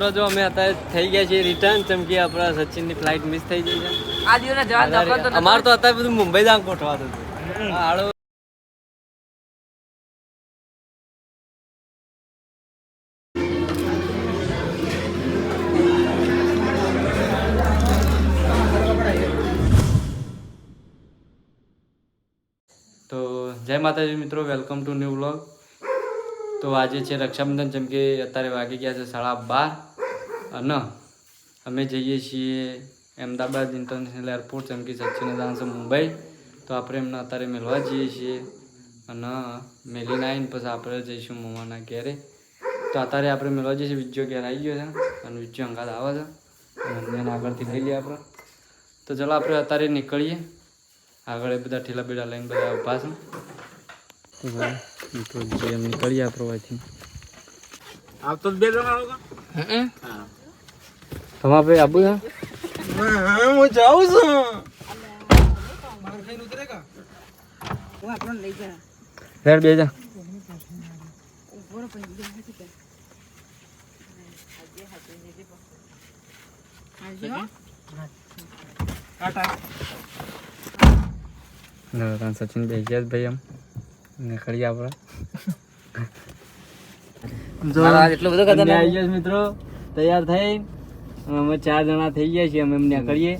જો અમે અત્યારે થઈ ગયા છીએ રિટર્ન, જેમ કે આપણા સચિનની ફ્લાઇટ મિસ થઈ ગઈ છે. અમારે તો અત્યારે બધું મુંબઈ જામ ગોઠવાતું હતું. હાલો તો જય માતાજી મિત્રો, વેલકમ ટુ ન્યૂ વ્લોગ. તો આજે છે રક્ષાબંધન, જેમ કે અત્યારે વાગી ગયા છે 12:30 અને અમે જઈએ છીએ અમદાવાદ ઇન્ટરનેશનલ એરપોર્ટ, જેમ કે સચિને જવાનું છે મુંબઈ. તો આપણે એમને અત્યારે મળવા જઈએ છીએ અને મેલીને આવીને પછી આપણે જઈશું મમ્માના ઘેરે. તો અત્યારે આપણે મળવા જઈએ છીએ. વિજ્જો ઘેર આવી ગયો છે અને વિજ્જો અંગાત આવે છે અને આગળથી લઈ લઈએ આપણે. તો ચલો આપણે અત્યારે નીકળીએ. આગળ બધા ઠેલા બેડા લઈને બધા ઊભા છે. એમ નીકળીએ આપણે અહીંથી. આવતો બે જણા આવો તમારે ભાઈ આબુ છે? હું જાઉં છું. રેડ બે જા. સચિન બે ગયા ભાઈ એમ નીકળીએ આપણે. મિત્રો તૈયાર થઈ અમે 4 જણા થઈ ગયા છીએ. અમે એમ નીકળીએ.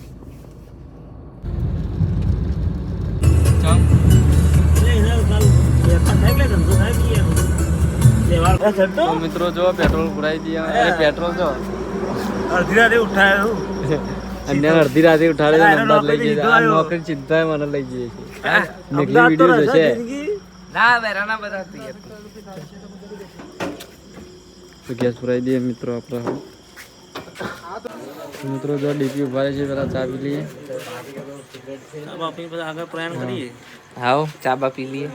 તો મિત્રો જો પેટ્રોલ પુરાઈ દઈએ. પેટ્રોલ જો અડધી રાતે ઉઠાયો અન્ય અડધી રાતે ઉઠાડે નંબર લઈ જઈએ. આ નોકરી ચિંતા મને લઈ જઈએ છીએ. નીકળી વિડીયો છે ના બેરાના બધા તો ગેસ પુરાઈ દઈએ મિત્રો આપણે. મિત્રો જો ડીપી ઉભા છે, પેલા ચા પી લઈએ. આગળ પ્રયાણ કરીએ. હાઉ ચા બા પી લઈએ.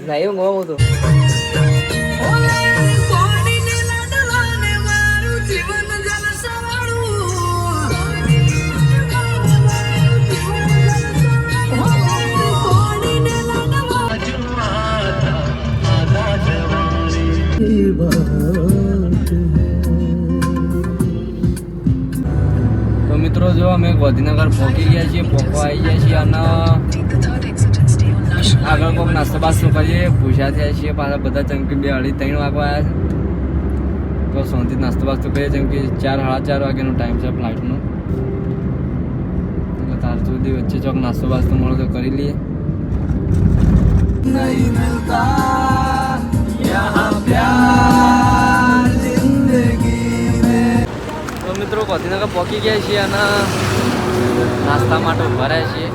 લાયો ગો હું તો તો મિત્રો જો અમે ગાંધીનગર પહોંચી ગયા છીએ. પહોંચવા આવી ગયા છીએ અને આગળ કોઈક નાસ્તો બાસ્તો કરીએ. ભૂસા થયા છીએ પાછા બધા, જેમ કે 2:30-3 વાગવા આવ્યા છે. તો શાંતિ નાસ્તો બાસ્તો કરીએ, જેમ કે 4-4:30 વાગ્યાનો ટાઈમ છે ફ્લાઇટનો. એટલે તાર સુધી વચ્ચે ચોક નાસ્તો બાસ્તો મળે તો કરી લઈએ. નહીં મિલતા યહાં પ્યાર જિંદગી મેં. તો મિત્રો ગાંધીનગર પહોંચી ગયા છીએ અને નાસ્તા માટે ઉભા રહ્યા છીએ.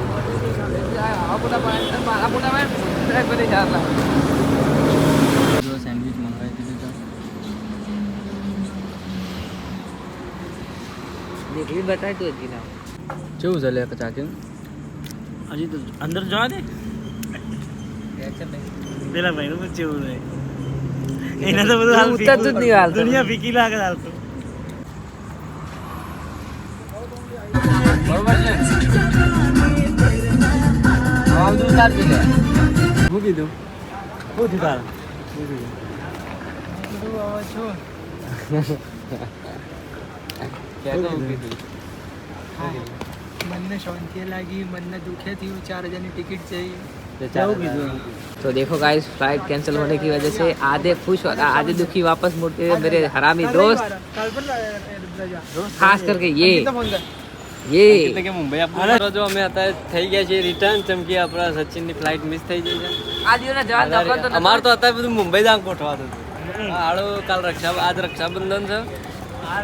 સેન્ડવિચ મંગાવી દીધી કેવું ચાલે ચાકી? હજી તો અંદર જવા દે. પેલા ભાઈ નું કેવું રહે એના તો બધું હાલ દુનિયા ફીકી લાગે હાલ તો. બરોબર છે. શું કીધું? શું થયું તાર? મનને શાંતિ લાગી, મનને દુखे थी. 4,000 की टिकट चाहिए. तो देखो गाइस, फ्लाइट कैंसिल होने की वजह से आधे खुश और आधे दुखी वापस मुड़ते हुए मेरे हरामी दोस्त, खास करके ये મુંબઈ આપણે જો અમે અત્યારે થઈ ગયા છીએ રિટર્ન, જેમ કે આપણા સચિનની ફ્લાઇટ મિસ થઈ ગઈ છે. અમારે તો અત્યારે બધું મુંબઈ જામ ગોઠવાતું હતું. હાલો કાલ આજ રક્ષાબંધન છે. હા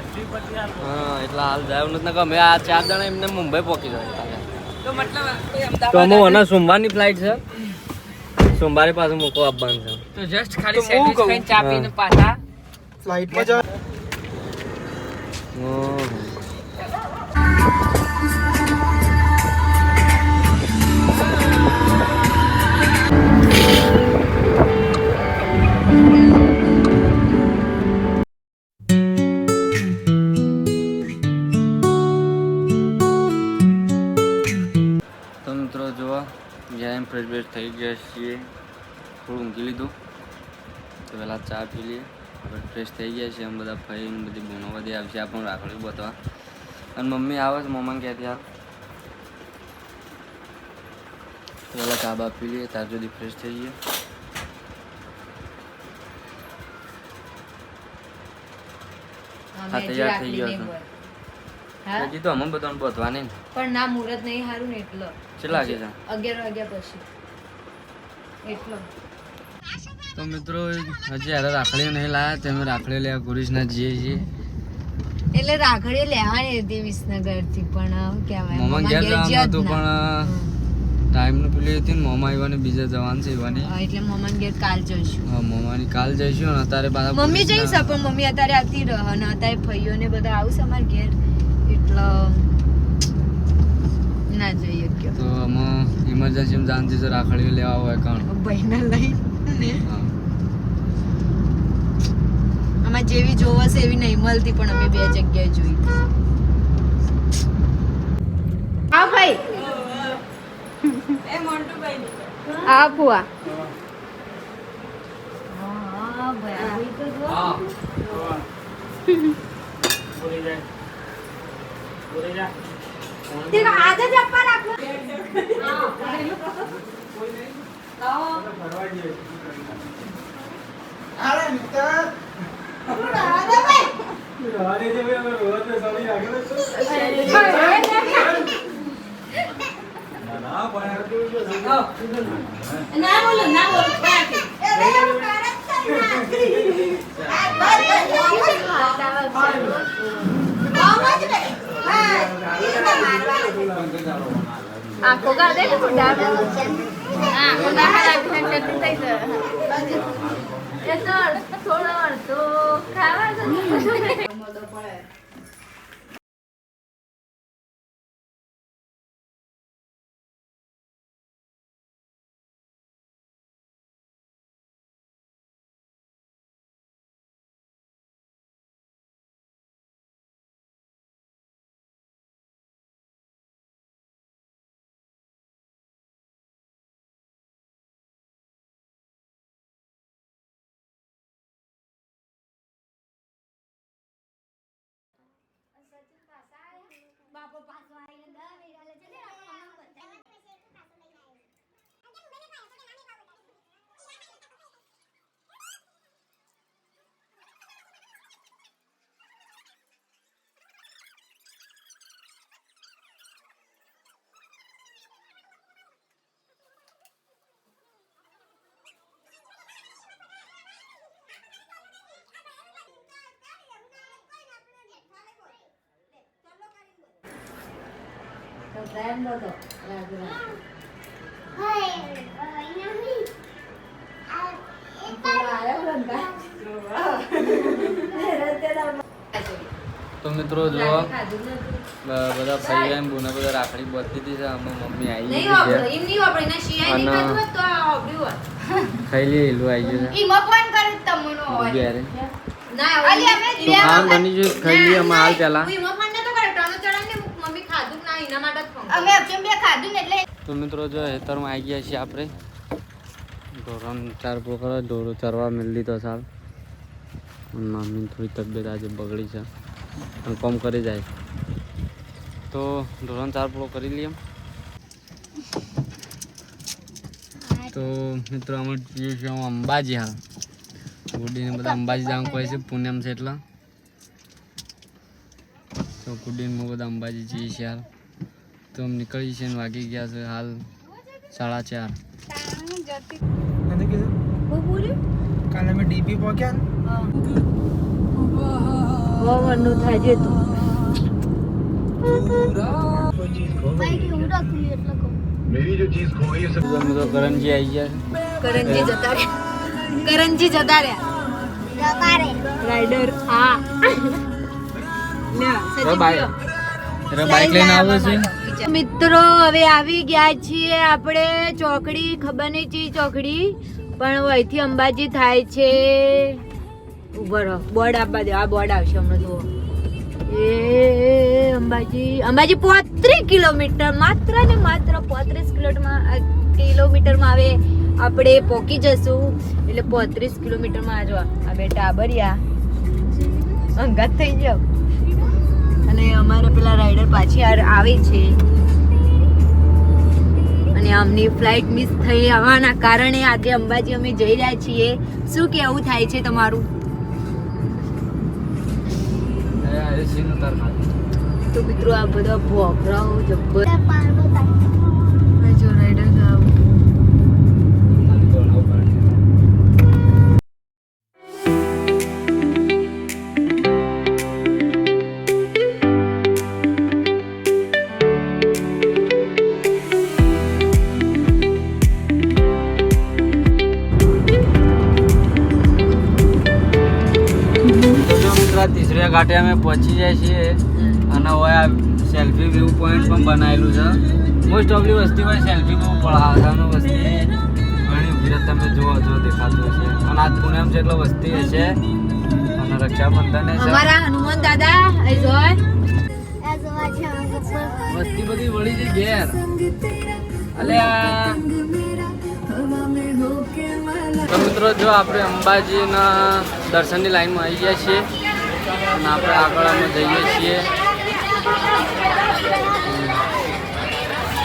એટલે હાલ જાય નથી. અમે આ 4 જણા એમને મુંબઈ પહોંચી જાય. તો અમે ઓના સોમવારની ફ્લાઇટ છે. સોમવારે પાછું મૂકો આપવાનું છે. तो जस्ट खाली सैंडविच खाઈને ચા પીને પાછા फ्लाइटમાં જવા. ફ્રેશ બેશ થઈ ગયા છીએ. થોડું ઊંઘી લીધું તો પહેલાં ચા પી લઈએ. હવે ફ્રેશ થઈ ગયા છે એમ બધા ફઈને બધી બૂનો બધી આવશે આપણને રાખડી બતવા અને મમ્મી આવે છે મમ્મા ક્યાંથી હાલ પેલા ચા બા પી લઈએ ત્યાર સુધી ફ્રેશ થઈ ગઈએ હા તૈયાર થઈ ગયો છું કીધું અમે બધાને બતવા નહીં પણ ના મુહૂર્ત નહીં સારું ને એટલો કેટલા લાગે છે 11 વાગ્યા પછી એટલો તો મિત્રો હજી હારે રાખડીઓ નહીં લાયા તે અમે રાખડીઓ લેવા ગુરીશના જઈએ છીએ એટલે રાખડીઓ લેવાની હતી વિસનગર થી પણ કહેવાય મોમા ઘેર જવાનું હતું પણ ટાઈમનું પેલી હતી ને મોમા આવ્યા ને બીજા જવાનું છે એવાની એટલે મમ્મા ઘેર કાલ જઈશું હા મોમાની કાલ જઈશું ને અત્યારે પાછા મમ્મી જઈશ પણ મમ્મી અત્યારે આવતી રહે અને અત્યારે ભાઈઓ ને બધા આવશે અમારા ઘેર એટલે ના જઈએ કે તો અમે ઇમરજન્સીમાં જાણતી છે રાખડીઓ લેવા હોય કારણ ભાઈને લઈ હા આમાં જેવી જોવશે એવી નહીં મળતી પણ અમે બે જગ્યાએ જોઈ હા ભાઈ આ ફુવા હા ભાઈ તો જો આજે ચપ્પલ રાખો આખો ગાડે ને ફોટા હા ફોટા રાખીને ચટણી થઈ જશે એ તો થોડો તો ખાવા તો બાપો પાછો આવીને 10 વીઘા ચલે પ્રેમ નતો તો મિત્રો જો બધા ભાઈ એમ બોને બધા રાખડી બધી હતી છે અમે મમ્મી આવી નહીં ગઈ વાપરો એમ નહીં વાપરો એના શિયાય નહીં ખાતું હોત તો આ વાપર્યું હોત ખાઈ લે એલું આવી ગયું છે ઈ મફાન કરે તમનો હોય ત્યારે ના અલી અમે તો ખાન બની જો ખાઈ લઈએ અમે હાલ પેલા ઈ મફાન નતો કરે ટનો ચડાને મમ્મી ખાધું ના એના માટે જ ફોન અમે અક્ષમ બે ખાધું ને એટલે તો મિત્રો જો હેતરમાં આવી ગયા છીએ આપણે ઢોરણ ચાર પોકરો ઢોરો ચરવા મેળવી તો સાલ મમ્મીની થોડી તબિયત આજે બગડી છે અને કોમ કરી જાય તો ઢોરણ ચાર પૂરો કરી લઈએ તો મિત્રો અમે જઈએ છીએ અંબાજી હાલ ગુડીને બધા અંબાજી જવાનું કહે છે પૂનમ છે એટલે તો ગુડીને બધા અંબાજી જઈએ છીએ હાલ તો અમે નીકળી છીએ ને વાગી ગયા છે હાલ 4:30 मैंने कहा હું બોલ્યું काल में डीपी पहुंचा વરનું થાય છે તું અમે તો કરણજી આવી ગયા કરંજી જતા રહ્યા કરંજી જતા રહ્યા રાઈડર આ બાઈક લઈને આવે છે મિત્રો હવે આવી ગયા છીએ આપણે ચોકડી ખબર નહીં ચી ચોકડી પણ અહીંથી અંબાજી થાય છે ઉભો રહો બોર્ડ આપવા દે આ બોર્ડ આવશે હમણાં જુઓ એ અંબાજી 35 કિલોમીટર માત્ર ને માત્ર 35 કિલોમીટરમાં આવે આપણે પોકી જશું એટલે 35 કિલોમીટરમાં આ જો આ બે ટાબરિયા અંગાત થઈ જાવ અને અમારે પેલા રાઈડર પાછી આવે છે અને આમની ફ્લાઇટ મિસ થઈ આવવાના કારણે આજે અંબાજી અમે જઈ રહ્યા છીએ. શું કેવું થાય છે તમારું? તો મિત્રો આ બધા ભોગરાઓ જબ્બર જો રાઈડર ગાવ तीसरे घाटे અમે પહોંચી જાય છીએ અને હોય આ સેલ્ફી વ્યૂ પોઈન્ટ પણ બનાવેલું છે. મોસ્ટ ઓફલી વસ્તી હોય સેલ્ફી બહુ પડાવવાનું વસ્તી ઘણી ઉભી તમે જોવો છો દેખાતું હશે અને આજ પુણેમ જેટલો વસ્તી હશે અને રક્ષાબંધન છે. અમારા હનુમાન દાદા અહીં જોય વસ્તી બધી વળી છે ઘેર અલે તો મિત્રો જો આપણે અંબાજીના દર્શનની લાઈનમાં આવી ગયા છીએ અને આપણે આગળ અમે જઈએ છીએ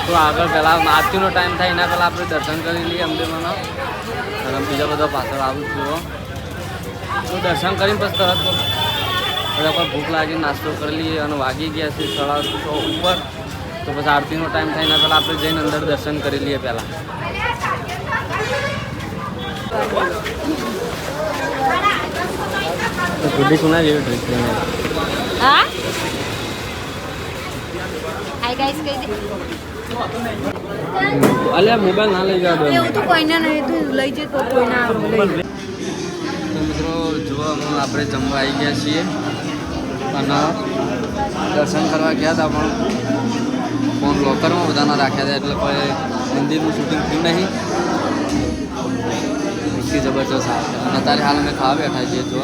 તો આગળ પહેલાં આરતીનો ટાઈમ થાય એના પહેલાં આપણે દર્શન કરી લઈએ અંબેમાના અને બીજા બધા પાછળ આવું છું તો દર્શન કરીને પછી તરત બધા પર ભૂખ લાગી નાસ્તો કરી લઈએ અને વાગી ગયા છે 6:30 ઉપર તો પછી આરતીનો ટાઈમ થાય એના પહેલાં આપણે જઈને અંદર દર્શન કરી લઈએ પહેલાં. તો ગુડી સુના જેવી ડ્રેસ લઈને હા હાય ગાઈસ કહી દે અલ્યા મોબાઈલ ના લઈ જાવ એવું તો કોઈને નહીં તું લઈ જઈ તો કોઈ ના આવે તો મિત્રો જુઓ આપણે જમવા આવી ગયા છીએ અને દર્શન કરવા ગયા હતા પણ ફોન લોકરમાં બધાના રાખ્યા હતા એટલે કોઈ મંદિરનું શૂટિંગ થયું નહીં. એટલી જબરજસ્ત આવે અને અત્યારે હાલ અમે ખાવા બેઠા છીએ જો